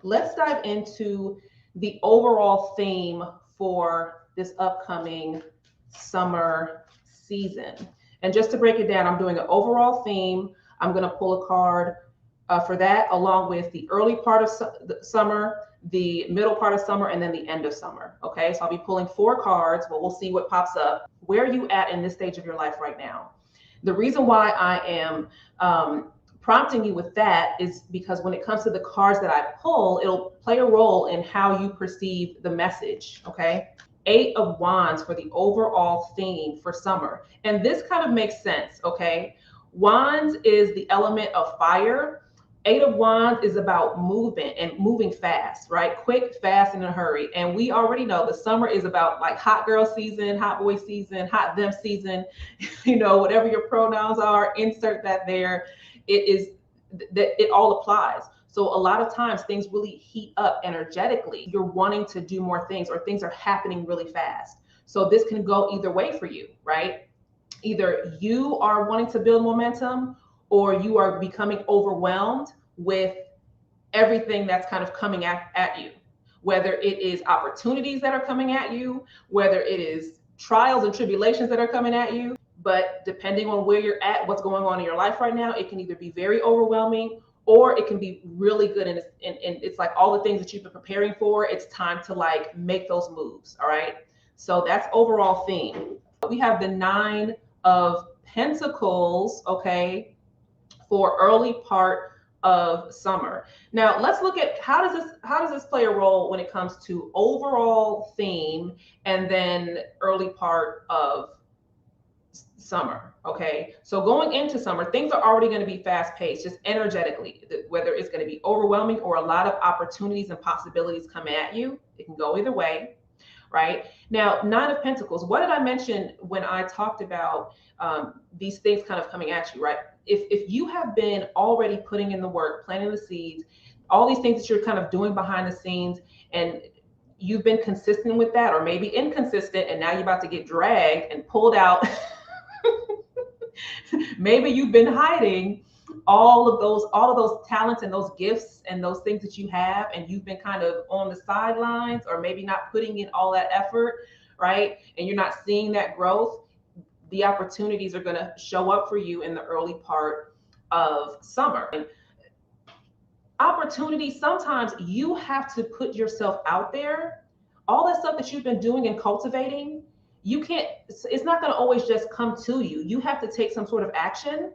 Let's dive into the overall theme for this upcoming summer season. And just to break it down, I'm doing an overall theme. I'm going to pull a card for that, along with the early part of the summer, the middle part of summer, and then the end of summer. Okay, so I'll be pulling 4 cards, but we'll see what pops up. Where are you at in this stage of your life right now? The reason why I am prompting you with that is because when it comes to the cards that I pull, it'll play a role in how you perceive the message. Okay. 8 of Wands for the overall theme for summer. And this kind of makes sense. Okay. Wands is the element of fire. 8 of Wands is about movement and moving fast, right? Quick, fast, and in a hurry. And we already know the summer is about like hot girl season, hot boy season, hot them season, whatever your pronouns are, insert that there. It is that it all applies. So a lot of times things really heat up energetically. You're wanting to do more things or things are happening really fast. So this can go either way for you, right? Either you are wanting to build momentum or you are becoming overwhelmed with everything that's kind of coming at you, whether it is opportunities that are coming at you, whether it is trials and tribulations that are coming at you. But depending on where you're at, what's going on in your life right now, it can either be very overwhelming or it can be really good. And it's like all the things that you've been preparing for, it's time to like make those moves. All right. So that's overall theme. We have the 9 of Pentacles, okay, for early part of summer. Now let's look at how does this play a role when it comes to overall theme and then early part of summer. Okay, so going into summer, things are already going to be fast paced, just energetically, whether it's going to be overwhelming or a lot of opportunities and possibilities coming at you. It can go either way. Right now, 9 of Pentacles, what did I mention when I talked about these things kind of coming at you? Right, if you have been already putting in the work, planting the seeds, all these things that you're kind of doing behind the scenes, and you've been consistent with that, or maybe inconsistent, and now you're about to get dragged and pulled out. Maybe you've been hiding all of those talents and those gifts and those things that you have, and you've been kind of on the sidelines, or maybe not putting in all that effort, right? And you're not seeing that growth. The opportunities are going to show up for you in the early part of summer. Opportunities, sometimes you have to put yourself out there. All that stuff that you've been doing and cultivating, it's not going to always just come to you. You have to take some sort of action,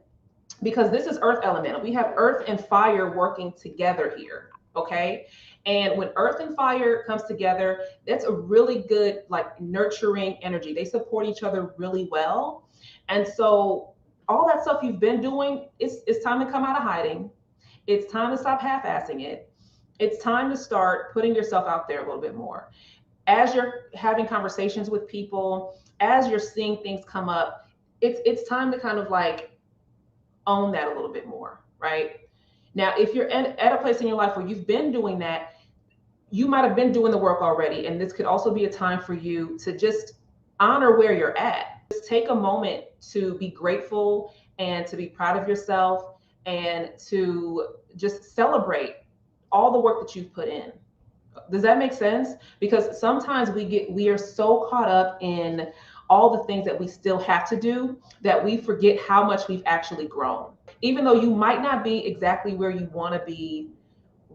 because this is earth elemental. We have earth and fire working together here. Okay. And when earth and fire comes together, that's a really good, like, nurturing energy. They support each other really well. And so all that stuff you've been doing, it's time to come out of hiding. It's time to stop half-assing it. It's time to start putting yourself out there a little bit more. As you're having conversations with people, as you're seeing things come up, it's time to kind of like own that a little bit more, right? Now, if you're at a place in your life where you've been doing that, you might have been doing the work already. And this could also be a time for you to just honor where you're at. Just take a moment to be grateful and to be proud of yourself and to just celebrate all the work that you've put in. Does that make sense? Because sometimes we are so caught up in all the things that we still have to do that we forget how much we've actually grown. Even though you might not be exactly where you want to be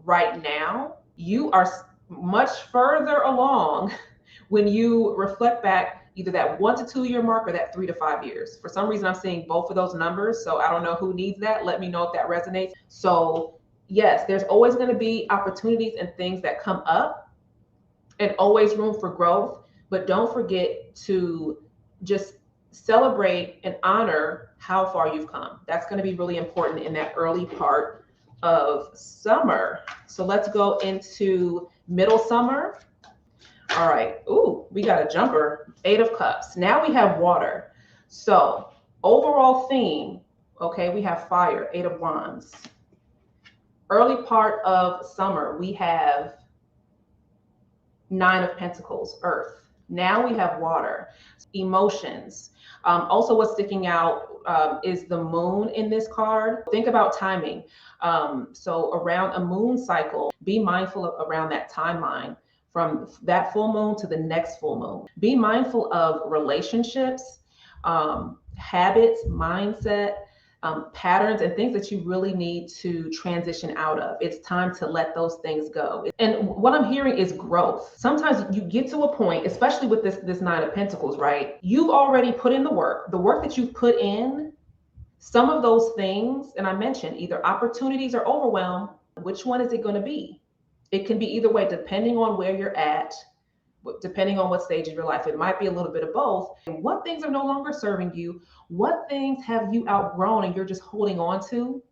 right now, you are much further along when you reflect back either that 1 to 2 year mark or that 3 to 5 years. For some reason, I'm seeing both of those numbers. So I don't know who needs that. Let me know if that resonates. So yes, there's always going to be opportunities and things that come up, and always room for growth. But don't forget to just celebrate and honor how far you've come. That's going to be really important in that early part of summer. So let's go into middle summer. All right. Ooh, we got a jumper. 8 of Cups. Now we have water. So overall theme, okay, we have fire, 8 of Wands. Early part of summer, we have 9 of Pentacles, earth. Now we have water, emotions. Also, what's sticking out is the moon in this card. Think about timing. So around a moon cycle, be mindful of around that timeline from that full moon to the next full moon. Be mindful of relationships, habits, mindset, patterns, and things that you really need to transition out of. It's time to let those things go. And what I'm hearing is growth. Sometimes you get to a point, especially with this Nine of Pentacles, right? You've already put in the work that you've put in. Some of those things, and I mentioned either opportunities or overwhelm. Which one is it going to be? It can be either way, depending on where you're at, depending on what stage of your life. It might be a little bit of both. And what things are no longer serving you? What things have you outgrown and you're just holding on to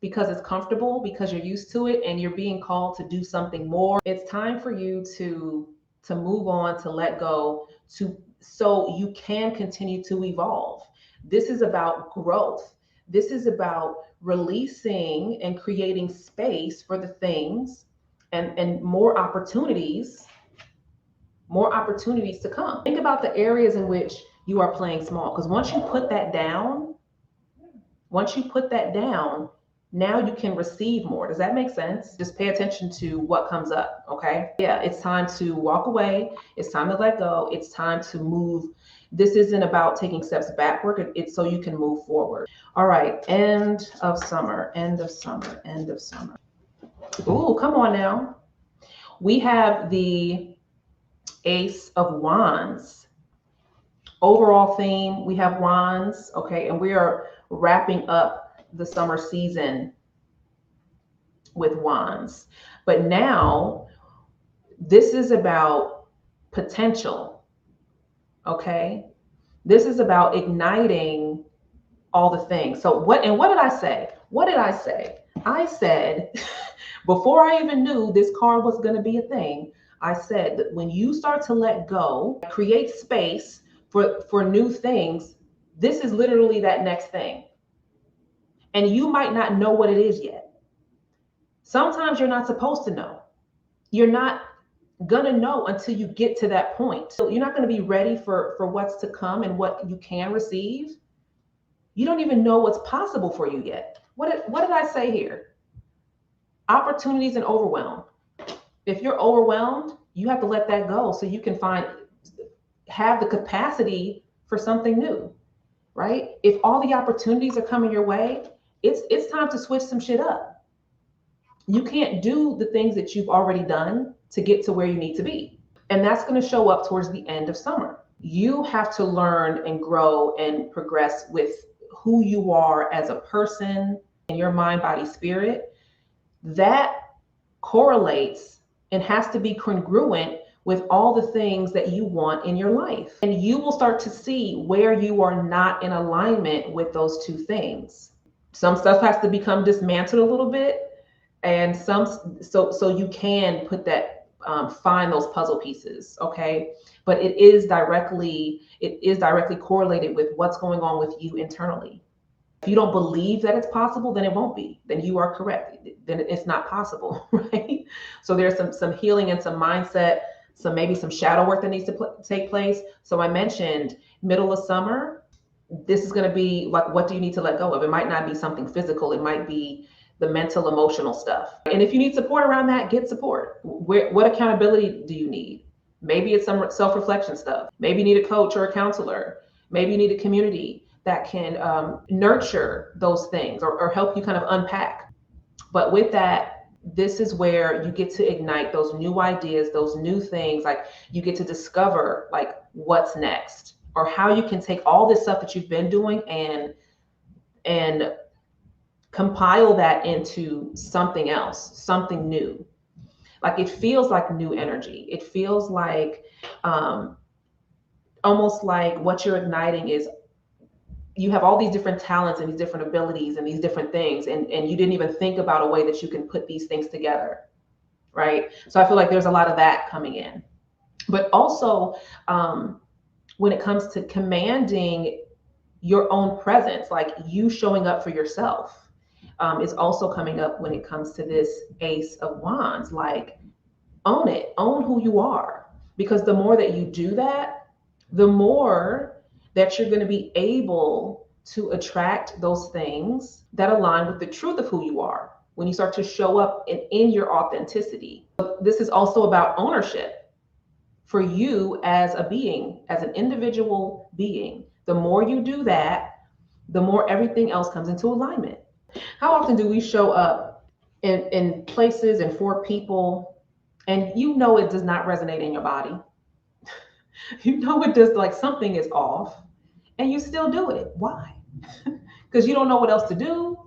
because it's comfortable, because you're used to it, and you're being called to do something more? It's time for you to move on, to let go, so you can continue to evolve. This is about growth. This is about releasing and creating space for the things and more opportunities to come. Think about the areas in which you are playing small, because once you put that down, now you can receive more. Does that make sense? Just pay attention to what comes up, okay? Yeah, it's time to walk away. It's time to let go. It's time to move. This isn't about taking steps backward. It's so you can move forward. All right, end of summer, end of summer, end of summer. Ooh, come on now. We have the Ace of Wands. Overall theme, we have wands, okay? And we are wrapping up the summer season with wands. But now this is about potential, okay? This is about igniting all the things. So what did I say? I said, before I even knew this card was going to be a thing, I said that when you start to let go, create space for new things, this is literally that next thing. And you might not know what it is yet. Sometimes you're not supposed to know. You're not gonna know until you get to that point. So you're not gonna be ready for what's to come and what you can receive. You don't even know what's possible for you yet. What did I say here? Opportunities and overwhelm. If you're overwhelmed, you have to let that go so you can have the capacity for something new, right? If all the opportunities are coming your way, it's time to switch some shit up. You can't do the things that you've already done to get to where you need to be. And that's going to show up towards the end of summer. You have to learn and grow and progress with who you are as a person and your mind, body, spirit. That correlates and has to be congruent with all the things that you want in your life. And you will start to see where you are not in alignment with those two things. Some stuff has to become dismantled a little bit, and so you can put that, find those puzzle pieces, okay? But it is directly correlated with what's going on with you internally. If you don't believe that it's possible, then it won't be. Then you are correct. Then it's not possible, right? So there's some healing and some mindset, maybe some shadow work that needs to take place. So I mentioned middle of summer. This is going to be like, what do you need to let go of? It might not be something physical. It might be the mental, emotional stuff. And if you need support around that, get support. What accountability do you need? Maybe it's some self-reflection stuff. Maybe you need a coach or a counselor. Maybe you need a community that can nurture those things or help you kind of unpack. But with that, this is where you get to ignite those new ideas, those new things. Like you get to discover like what's next, or how you can take all this stuff that you've been doing and compile that into something else, something new. Like it feels like new energy. It feels like almost like what you're igniting is you have all these different talents and these different abilities and these different things, and you didn't even think about a way that you can put these things together, right? So I feel like there's a lot of that coming in. But also, when it comes to commanding your own presence, like you showing up for yourself, is also coming up when it comes to this Ace of Wands. Like, own it, own who you are, because the more that you do that, the more that you're going to be able to attract those things that align with the truth of who you are. When you start to show up in your authenticity. This is also about ownership for you as a being, as an individual being. The more you do that, the more everything else comes into alignment. How often do we show up in places and for people, and you know it does not resonate in your body? You know it does, like something is off, and you still do it. Why? Because you don't know what else to do.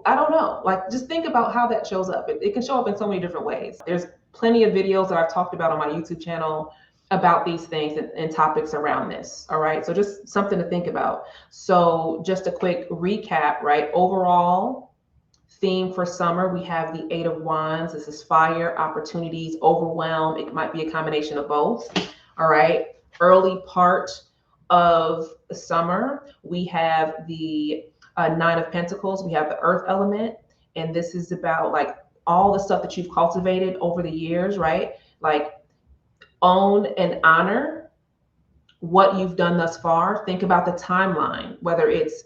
I don't know. Like, just think about how that shows up. It can show up in so many different ways. There's plenty of videos that I've talked about on my YouTube channel about these things and topics around this. All right. So just something to think about. So just a quick recap, right? Overall theme for summer, we have the 8 of Wands. This is fire, opportunities, overwhelm. It might be a combination of both. All right. Early part of the summer, we have the 9 of Pentacles. We have the earth element. And this is about like all the stuff that you've cultivated over the years, right? Like, own and honor what you've done thus far. Think about the timeline, whether it's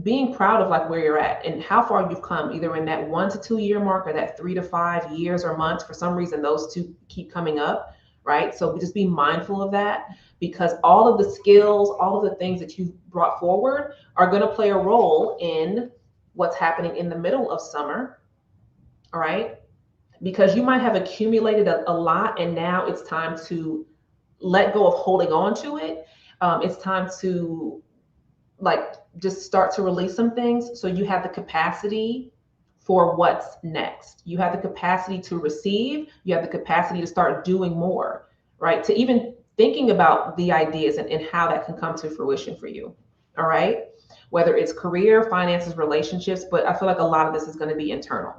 being proud of like where you're at and how far you've come, either in that 1 to 2 year mark or that 3 to 5 years or months. For some reason, those two keep coming up, right? So just be mindful of that, because all of the skills, all of the things that you've brought forward are going to play a role in what's happening in the middle of summer. All right. Because you might have accumulated a lot, and now it's time to let go of holding on to it. It's time to like just start to release some things, so you have the capacity for what's next. You have the capacity to receive. You have the capacity to start doing more, right? To even thinking about the ideas and how that can come to fruition for you. All right. Whether it's career, finances, relationships, but I feel like a lot of this is going to be internal,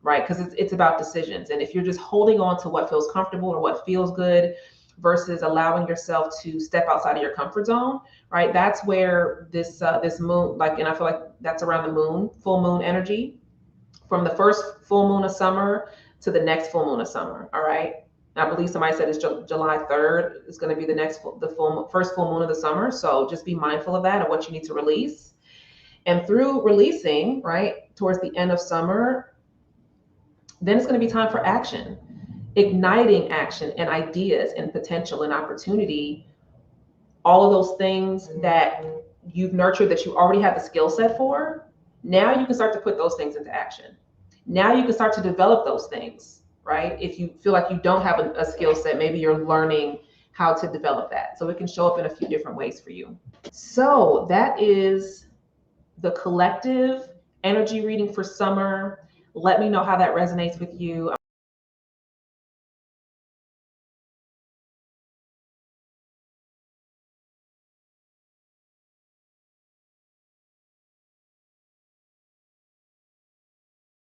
right? Because it's about decisions. And if you're just holding on to what feels comfortable or what feels good versus allowing yourself to step outside of your comfort zone, right? That's where this moon, like, and I feel like that's around the moon, full moon energy, from the first full moon of summer to the next full moon of summer. All right. I believe somebody said it's July 3rd. It's going to be the first full moon of the summer. So just be mindful of that and what you need to release. And through releasing, right, towards the end of summer, then it's going to be time for action, igniting action and ideas and potential and opportunity. All of those things that you've nurtured, that you already have the skill set for, now you can start to put those things into action. Now you can start to develop those things, right? If you feel like you don't have a skill set, maybe you're learning how to develop that. So it can show up in a few different ways for you. So that is the collective energy reading for summer. Let me know how that resonates with you.